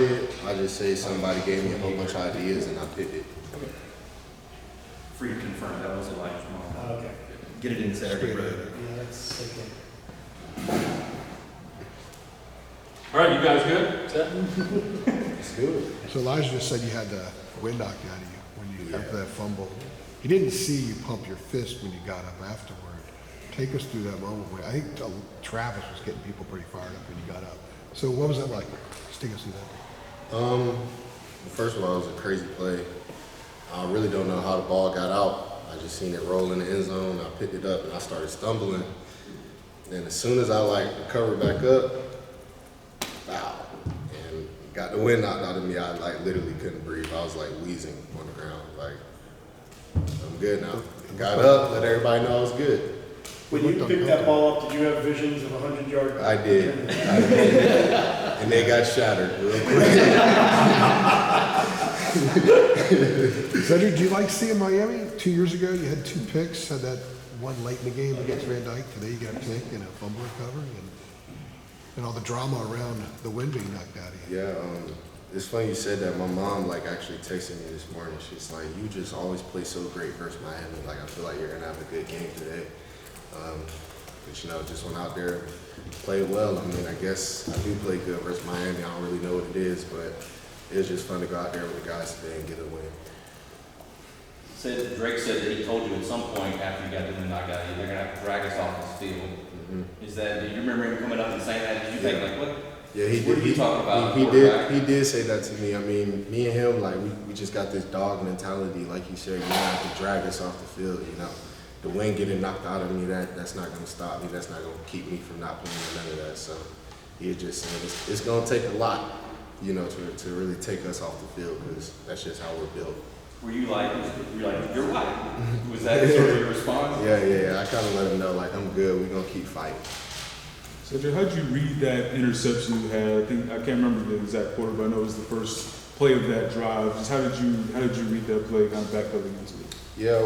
it. I just say somebody gave me a whole bunch of ideas and I picked it. Okay. Free to confirm that was Elijah's mom. Okay. Get it in Saturday, bro. Yeah, that's okay. All right, you guys good? Set? It's good. So Elijah just said you had the wind knocked out of you when you after that fumble. He didn't see you pump your fist when you got up afterward. Take us through that moment. I think Travis was getting people pretty fired up when you got up. So what was that like? Just take us through that. First of all, it was a crazy play. I really don't know how the ball got out. I just seen it roll in the end zone. I picked it up and I started stumbling. Then as soon as I recovered back up, wow, and got the wind knocked out of me, I literally couldn't breathe. I was wheezing on the ground. I'm good now. Got up, let everybody know I was good. When you picked that ball up, did you have visions of 100-yard? I did. And they got shattered real quick. Cedric, do you like seeing Miami? 2 years ago, you had 2 picks, had that one late in the game against Van Dyke. Today, you got a pick and a fumble recovery, and all the drama around the wind being knocked out of you. Yeah, it's funny you said that. My mom actually texted me this morning. She's like, "You just always play so great versus Miami. I feel like you're gonna have a good game today." But just went out there, played well. I mean, I guess I do play good versus Miami. I don't really know what it is, but it was just fun to go out there with the guys today and get a win. Drake said that he told you at some point after you got the win knocked out of you, they're gonna have to drag us off this field. Mm-hmm. Is that? Do you remember him coming up and saying that? Did you think what? Yeah, he what did. Are you talking about? He did say that to me. I mean, me and him, we just got this dog mentality. Like you said, you don't have to drag us off the field. The wind getting knocked out of me, that's not going to stop me. That's not going to keep me from not playing none of that. So he just saying it's going to take a lot, to really take us off the field because that's just how we're built. Were you like, you're right? Was that sort of your response? Yeah. I kind of let him know, I'm good. We're going to keep fighting. Cedric, how did you read that interception you had? I can't remember the exact quarter, but I know it was the first play of that drive. Just how did you read that play kind of back up against it? Yeah,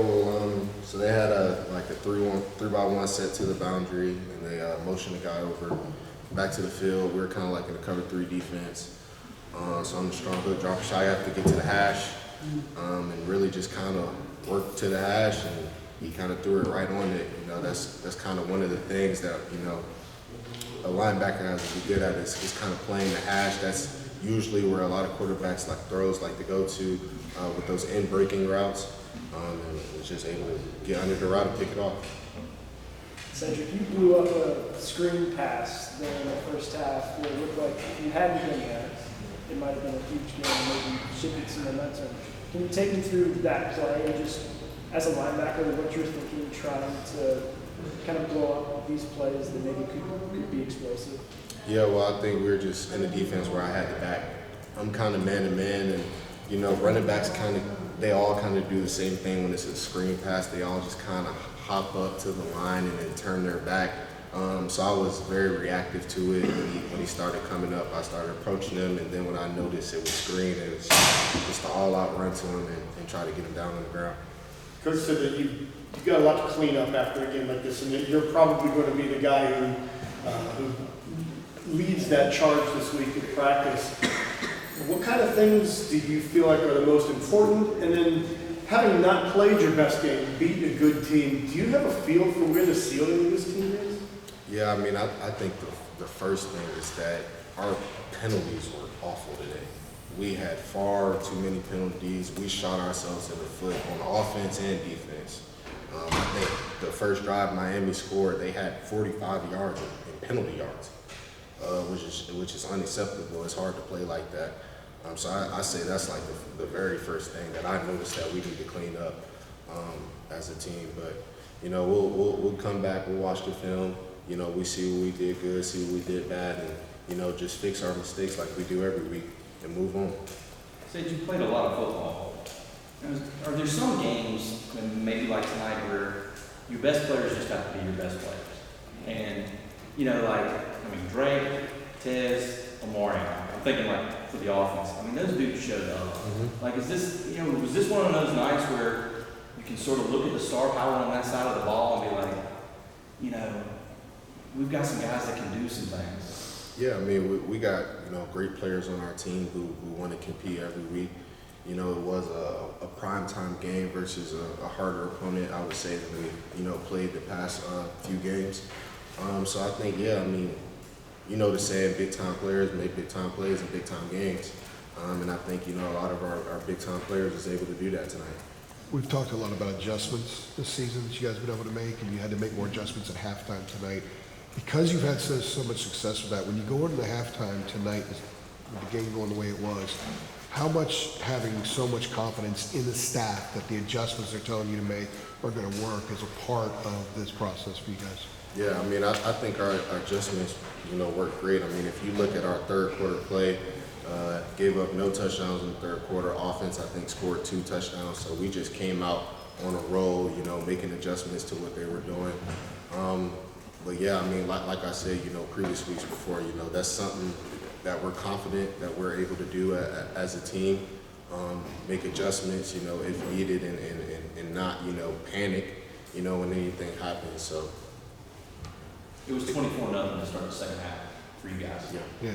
so they had a 3-by-1 set to the boundary, and they motioned the guy over back to the field. We were kind of in a cover 3 defense. So I'm the strong hook dropper shot. I have to get to the hash and really just kind of work to the hash, and he kind of threw it right on it. That's kind of one of the things that, a linebacker has to be good at is kind of playing the hash. That's usually where a lot of quarterbacks throws like to go to with those in-breaking routes. And was just able to get under the route and pick it off. Cedric, you blew up a screen pass there in the first half where it looked like if you hadn't been there, it might have been a huge game, maybe shifted some momentum. Can you take me through that play and just, as a linebacker, what you're thinking, trying to kind of blow up these plays that maybe could be explosive? Yeah, well, I think we're just in the defense where I had the back. I'm kind of man-to-man, and, running backs they all kind of do the same thing when it's a screen pass. They all just kind of hop up to the line and then turn their back. So I was very reactive to it. When he started coming up, I started approaching him, and then when I noticed it was screen, it was just an all-out run to him and try to get him down on the ground. Coach said that you've got a lot to clean up after a game like this, and you're probably going to be the guy who leads that charge this week in practice. What kind of things do you feel like are the most important? And then, having not played your best game, beating a good team, do you have a feel for where the ceiling of this team is? Yeah, I mean, I think the first thing is that our penalties were awful today. We had far too many penalties. We shot ourselves in the foot on offense and defense. I think the first drive Miami scored, they had 45 yards in penalty yards, which is unacceptable. It's hard to play like that. So I say that's the very first thing that I noticed that we need to clean up as a team. But we'll come back, we'll watch the film. We see what we did good, see what we did bad, and just fix our mistakes like we do every week and move on. Said you played a lot of football. Are there some games, maybe like tonight, where your best players just have to be your best players? And Drake, Tez, Amari. I'm thinking for the offense. Those dudes showed up. Mm-hmm. Is this, was this one of those nights where you can sort of look at the star power on that side of the ball and be like, we've got some guys that can do some things? Yeah, I mean, we got, great players on our team who want to compete every week. It was a primetime game versus a harder opponent, I would say, than we, played the past few games. So I think, the saying, big-time players make big-time plays in big-time games. And I think, a lot of our big-time players is able to do that tonight. We've talked a lot about adjustments this season that you guys have been able to make, and you had to make more adjustments at halftime tonight. Because you've had so much success with that, when you go into halftime tonight, with the game going the way it was, how much having so much confidence in the staff that the adjustments they're telling you to make are going to work as a part of this process for you guys? Yeah, I mean, I think our adjustments, worked great. I mean, if you look at our third quarter play, gave up no touchdowns in the third quarter. Offense, I think, scored 2 touchdowns. So we just came out on a roll, making adjustments to what they were doing. But yeah, I mean, like I said, previous weeks before, that's something that we're confident that we're able to do as a team. Make adjustments, if needed, and not, panic, when anything happens. So It was 24-0 to start the second half for you guys. Yeah.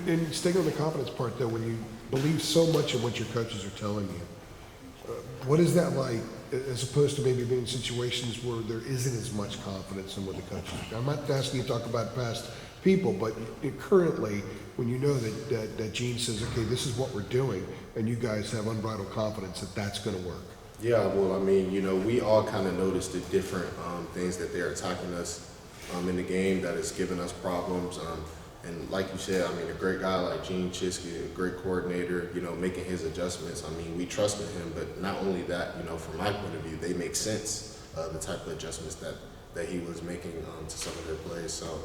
And staying on the confidence part, though, when you believe so much in what your coaches are telling you, what is that like, as opposed to maybe being in situations where there isn't as much confidence in what the coaches are? I'm not asking you to talk about past people, but currently, when you know that Gene says, okay, this is what we're doing, and you guys have unbridled confidence that that's going to work. yeah, well, I mean, we all kind of noticed the different things that they're attacking us in the game that is giving us problems. And like you said, I mean, a great guy like Gene Chiski, a great coordinator, making his adjustments. I mean, we trusted him, but not only that, from my point of view, they make sense, the type of adjustments that he was making to some of their plays. So,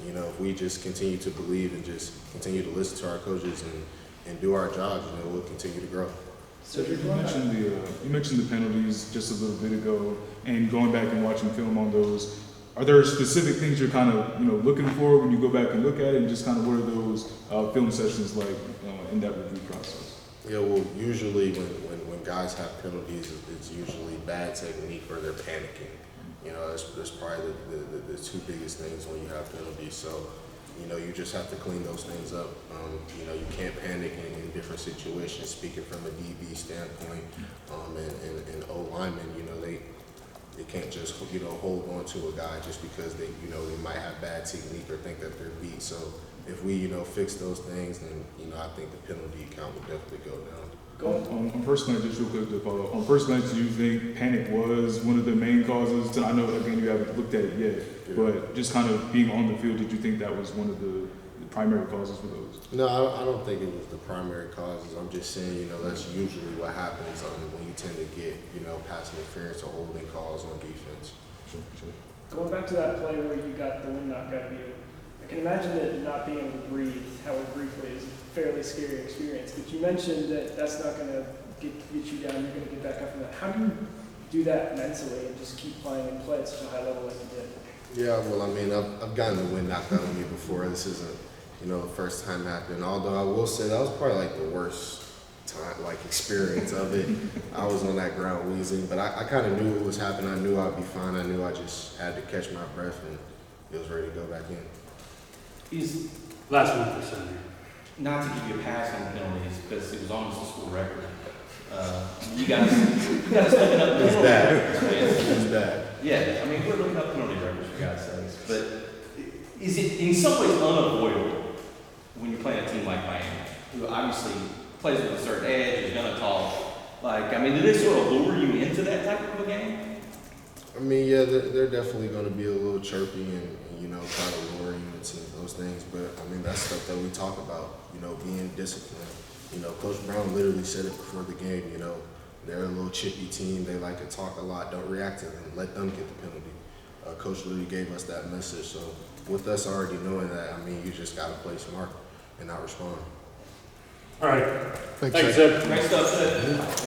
if we just continue to believe and just continue to listen to our coaches and do our jobs, we'll continue to grow. Cedric, you mentioned the penalties just a little bit ago, and going back and watching film on those. Are there specific things you're kind of looking for when you go back and look at it, and just kind of what are those film sessions like in that review process? Yeah, well, usually when guys have penalties, it's usually bad technique or they're panicking. That's probably the 2 biggest things when you have penalties. So, you just have to clean those things up. You can't panic in different situations. Speaking from a DB standpoint, and O linemen, they can't just hold on to a guy just because they might have bad technique or think that they're beat. So if we fix those things, then I think the penalty count would definitely go down. On first glance, just real quick to follow up. On first glance, do you think panic was one of the main causes? I know again you haven't looked at it yet, but just kind of being on the field, did you think that was one of the primary causes for those? No, I don't think it was the primary causes. I'm just saying, that's usually what happens when you tend to get, pass interference or holding calls on defense. Sure. Going back to that play where you got the wind knocked out of you, I can imagine that not being able to breathe, however briefly, is a fairly scary experience. But you mentioned that that's not going to get you down, you're going to get back up from that. How do you do that mentally and just keep playing and play at such a high level like you did? Yeah, well, I mean, I've gotten the wind knocked out of me before. This isn't, the first time happening. Although I will say that was probably like the worst experience of it. I was on that ground wheezing, but I kind of knew what was happening. I knew I'd be fine. I knew I just had to catch my breath and it was ready to go back in. Last 1%. Not to give you a pass on penalties, because it was almost a school record. You guys looking up penalty It's bad. records, man. It's bad. Yeah, I mean, we're looking up penalty records for God's sakes. But is it in some ways unavoidable when you're playing a team like Miami, who obviously plays with a certain edge, is going to talk? Did they sort of lure you into that type of a game? I mean, yeah, they're definitely going to be a little chirpy and try to lure you into those things. But I mean, that's stuff that we talk about. Being disciplined. Coach Brown literally said it before the game. They're a little chippy team. They like to talk a lot. Don't react to them. Let them get the penalty. Coach literally gave us that message. So with us already knowing that, I mean, you just got to play smart and not respond. All right. Thanks, Thanks, Ed. Ed. Great stuff, Sid.